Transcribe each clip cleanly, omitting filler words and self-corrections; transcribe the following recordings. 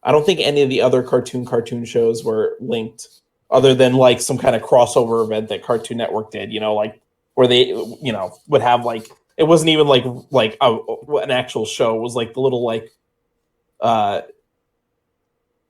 I don't think any of the other cartoon shows were linked, other than like some kind of crossover event that Cartoon Network did. Like where they would have like it wasn't even like an actual show. It was like the little like uh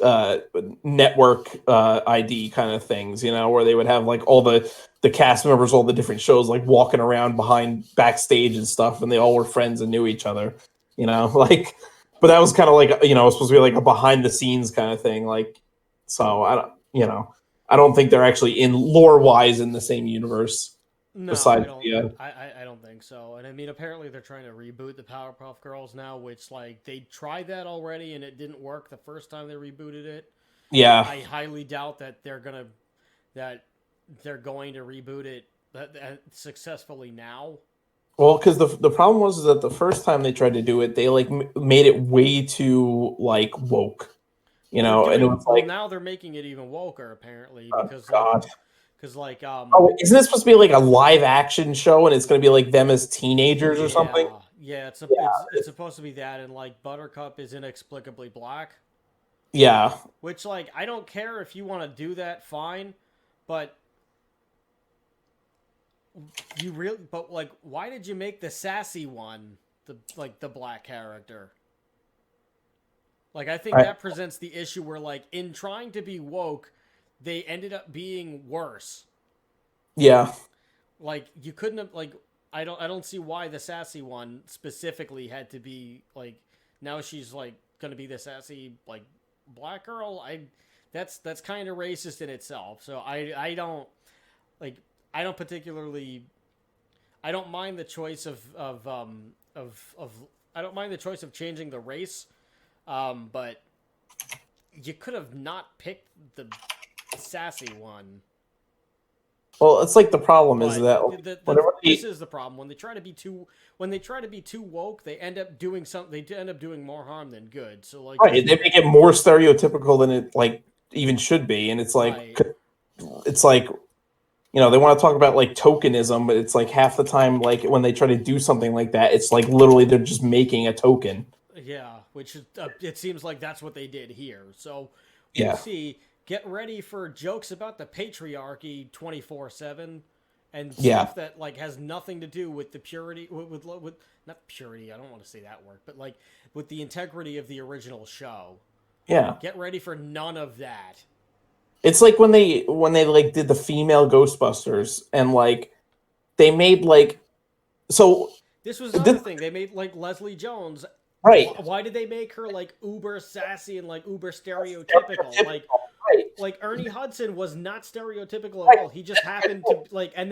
uh network ID kind of things, where they would have like all the cast members, all the different shows, like walking around behind backstage and stuff, and they all were friends and knew each other, like. But that was kind of like it was supposed to be like a behind the scenes kind of thing, like. So I don't think they're actually in lore wise in the same universe. No, I Besides don't. the I don't think so. And I mean, apparently they're trying to reboot the Powerpuff Girls now, which like they tried that already and it didn't work the first time they rebooted it. yeah. I highly doubt that that they're going to reboot it successfully now. Well, because the problem was is that the first time they tried to do it, they like made it way too like woke, Well, they're and it doing was well like, now. They're making it even woker apparently oh because god. like Oh, isn't this supposed to be like a live action show, and it's going to be like them as teenagers or something? yeah Yeah, it's supposed to be that, and like Buttercup is inexplicably black, yeah. which like I don't care if you want to do that, fine, but but like why did you make the sassy one the black character? Like I think that presents the issue where like in trying to be woke, they ended up being worse. Yeah. Like you couldn't have like I don't see why the sassy one specifically had to be like now she's like gonna be the sassy like black girl. That's kind of racist in itself. So I don't like I don't particularly I don't mind the choice of I don't mind the choice of changing the race, but you could have not picked the sassy one. Well, it's like the problem is But that whenever this is the problem when they try to be too woke, they end up doing something. They end up doing more harm than good. So like, right, they make it more stereotypical than it like even should be, and it's like right, it's like they want to talk about like tokenism, but it's like half the time, like when they try to do something like that, it's like literally they're just making a token. yeah, which it seems like that's what they did here. So we'll Yeah, see. Get ready for jokes about the patriarchy 24/7 and yeah, stuff that like has nothing to do with the purity with not purity. I don't want to say that word, but like with the integrity of the original show. yeah. Get ready for none of that. It's like when they like did the female Ghostbusters, and like they made like so This was another this, thing. They made like Leslie Jones. right. Why did they make her like uber sassy and like uber stereotypical? Right, Like Ernie Hudson was not stereotypical at right. all. He just happened to like, and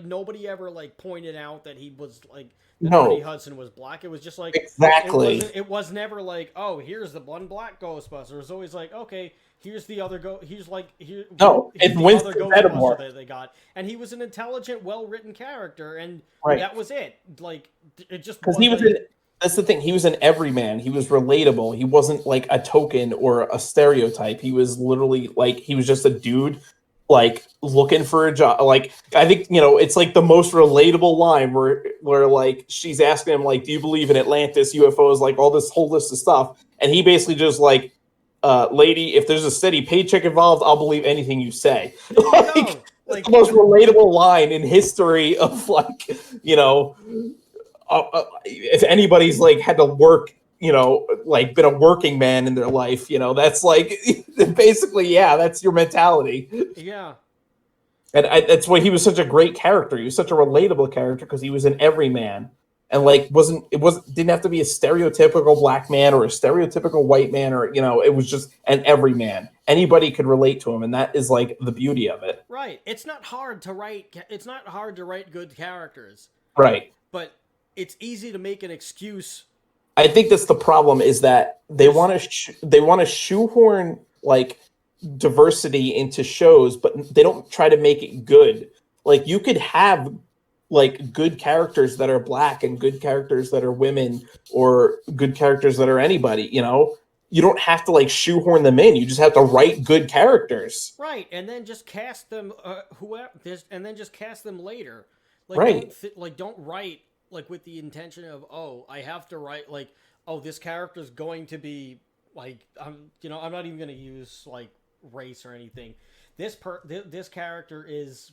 nobody ever like pointed out that he was like that Ernie No, Hudson was black. It was just like exactly. it was never like, oh, here's the one black Ghostbuster. It was always like, okay, here's the other here's like No, here's it the other Winston Ghostbuster Zeddemore. that they got, and he was an intelligent, well written character, and Right. that was it. Like it just Because he was wasn't. in. That's the thing. He was an everyman. He was relatable. He wasn't like a token or a stereotype. He was literally like he was just a dude, like looking for a job. Like I think it's like the most relatable line where like she's asking him like, "Do you believe in Atlantis, UFOs, like all this whole list of stuff?" And he basically just like, "Lady, if there's a steady paycheck involved, I'll believe anything you say." There you Like go. it's Like the most relatable line in history of like you know if anybody's like had to work, like been a working man in their life, that's like basically, yeah, that's your mentality. yeah. And that's why he was such a great character. He was such a relatable character because he was an everyman, and like didn't have to be a stereotypical black man or a stereotypical white man, or it was just an everyman. Anybody could relate to him, and that is like the beauty of it. Right. It's not hard to write. It's not hard to write good characters, Right. but it's easy to make an excuse. I think that's the problem is that There's they want to shoehorn like diversity into shows, but they don't try to make it good. Like you could have like good characters that are black and good characters that are women or good characters that are anybody, You don't have to like shoehorn them in. You just have to write good characters. right, and then just cast them whoever this, and then just cast them later. Like Right. don't write like with the intention of I have to write like this character's going to be like I'm not even gonna use like race or anything. This character is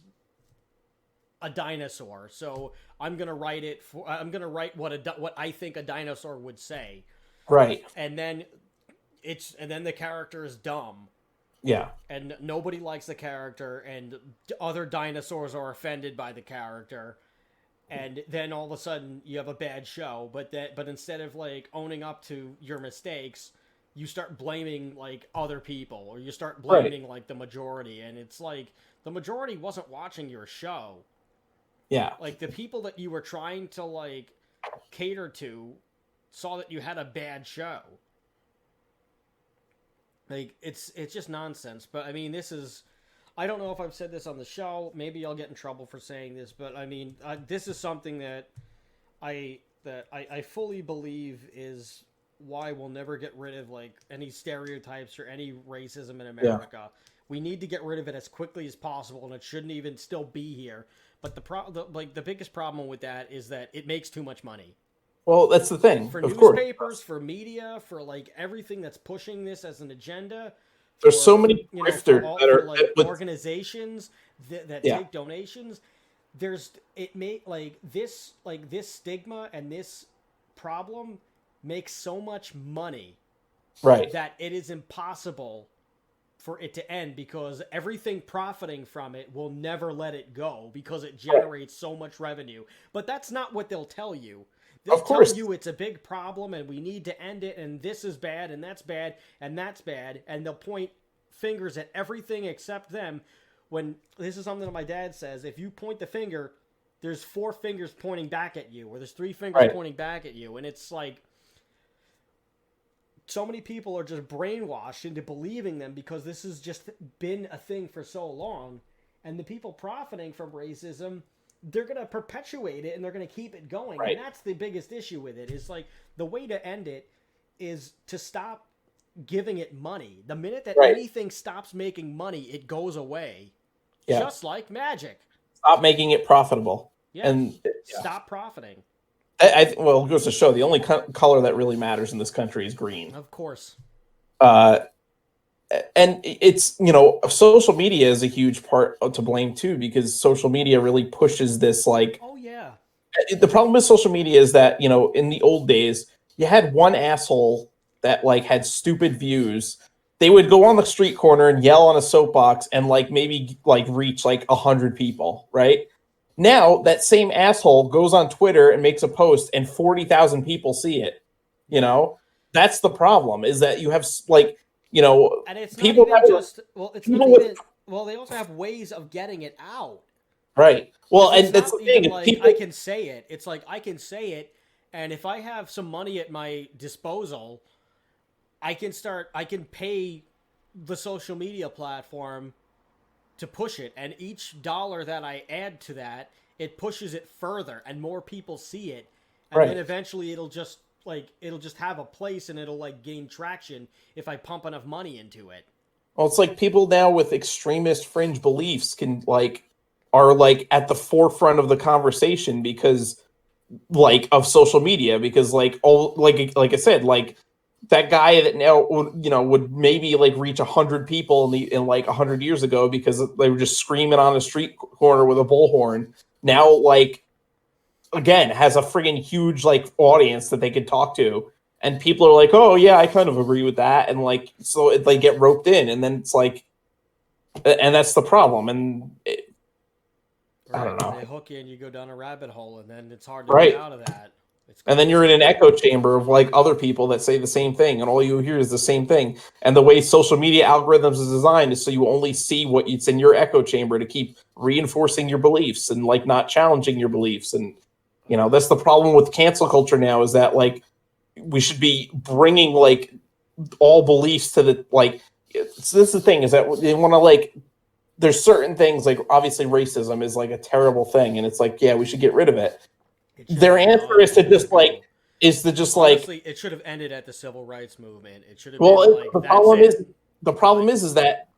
a dinosaur, so I'm gonna write what I think a dinosaur would say, Right. and then the character is dumb. Yeah. And nobody likes the character, and other dinosaurs are offended by the character, and then all of a sudden you have a bad show. But instead of like owning up to your mistakes, you start blaming like other people, or you start blaming like the majority, and it's like the majority wasn't watching your show. Yeah. Like the people that you were trying to like cater to saw that you had a bad show. Like it's just nonsense. But I mean, I don't know if I've said this on the show. Maybe I'll get in trouble for saying this, but I mean, this is something that I fully believe is why we'll never get rid of like any stereotypes or any racism in America. Yeah. We need to get rid of it as quickly as possible, and it shouldn't even still be here. But the biggest problem with that is that it makes too much money. Well, that's the thing. For of newspapers, course. For media, for like everything that's pushing this as an agenda. There's so many grifters that are like organizations that take donations. This stigma and this problem makes so much money, right? That it is impossible for it to end, because everything profiting from it will never let it go because it generates so much revenue. But that's not what they'll tell you. They'll tell you it's a big problem and we need to end it, and this is bad and that's bad and that's bad, and they'll point fingers at everything except them. When this is something that my dad says, if you point the finger, there's 4 fingers pointing back at you, or there's 3 fingers pointing back at you, and it's like so many people are just brainwashed into believing them because this has just been a thing for so long, and the people profiting from racism, they're going to perpetuate it and they're going to keep it going. Right. And that's the biggest issue with it. Is like the way to end it is to stop giving it money. The minute that anything stops making money, it goes away. Yeah. Just like magic. Stop making it profitable. Yeah. And stop profiting. Well, it goes to show the only color that really matters in this country is green. Of course. And it's, social media is a huge part to blame too, because social media really pushes this like, oh yeah. The problem with social media is that, in the old days, you had one asshole that like had stupid views. They would go on the street corner and yell on a soapbox and like maybe like reach like 100 people, right? Now that same asshole goes on Twitter and makes a post and 40,000 people see it. That's the problem, is that you have like, and it's people not even just they also have ways of getting it out. Right. Well, and that's the thing. Like, I can say it. It's like I can say it, and if I have some money at my disposal, I can pay the social media platform to push it, and each dollar that I add to that, it pushes it further, and more people see it, and then eventually it'll just have a place, and it'll like gain traction if I pump enough money into it. Well, it's like people now with extremist fringe beliefs are like at the forefront of the conversation because like of social media, because like I said, like that guy that now would maybe like reach 100 people in like 100 years ago because they were just screaming on a street corner with a bullhorn. Now like again has a friggin' huge like audience that they could talk to, and people are like, oh yeah, I kind of agree with that, and like so they get roped in, and then it's like, and that's the problem, and I don't know. They hook you and you go down a rabbit hole, and then it's hard to get out of that. And then you're in an echo chamber of like other people that say the same thing, and all you hear is the same thing. And the way social media algorithms is designed is so you only see what it's in your echo chamber to keep reinforcing your beliefs and like not challenging your beliefs. And that's the problem with cancel culture now, is that like we should be bringing like all beliefs to the like. So this is the thing, is that they want to like. There's certain things like obviously racism is like a terrible thing, and it's like, yeah, we should get rid of it. Their answer is to just like honestly, it should have ended at the civil rights movement. It should have the problem is that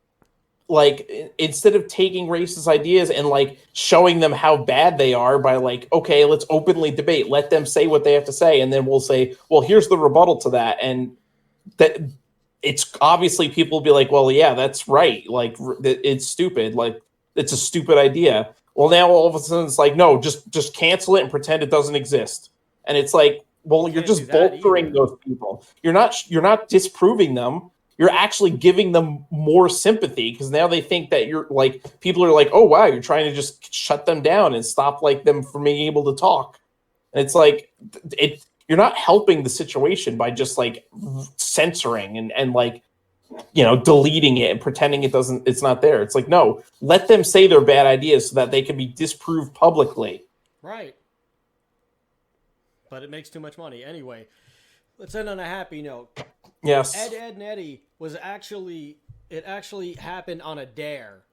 like instead of taking racist ideas and like showing them how bad they are by like, okay, let's openly debate, let them say what they have to say, and then we'll say, well, here's the rebuttal to that, and that it's obviously people will be like, well, yeah, that's right. Like it's stupid. Like it's a stupid idea. Well, now all of a sudden it's like, no, just cancel it and pretend it doesn't exist. And it's like, well, You you're can't do just that bolstering either. those people. You're not disproving them. You're actually giving them more sympathy because now they think that you're like people are like, oh wow, you're trying to just shut them down and stop like them from being able to talk. And it's like you're not helping the situation by just like censoring and like deleting it and pretending it's not there. It's like, no, let them say their bad ideas so that they can be disproved publicly. Right. But it makes too much money. Anyway, let's end on a happy note. Yes. Ed, and Eddie was actually, it actually happened on a dare.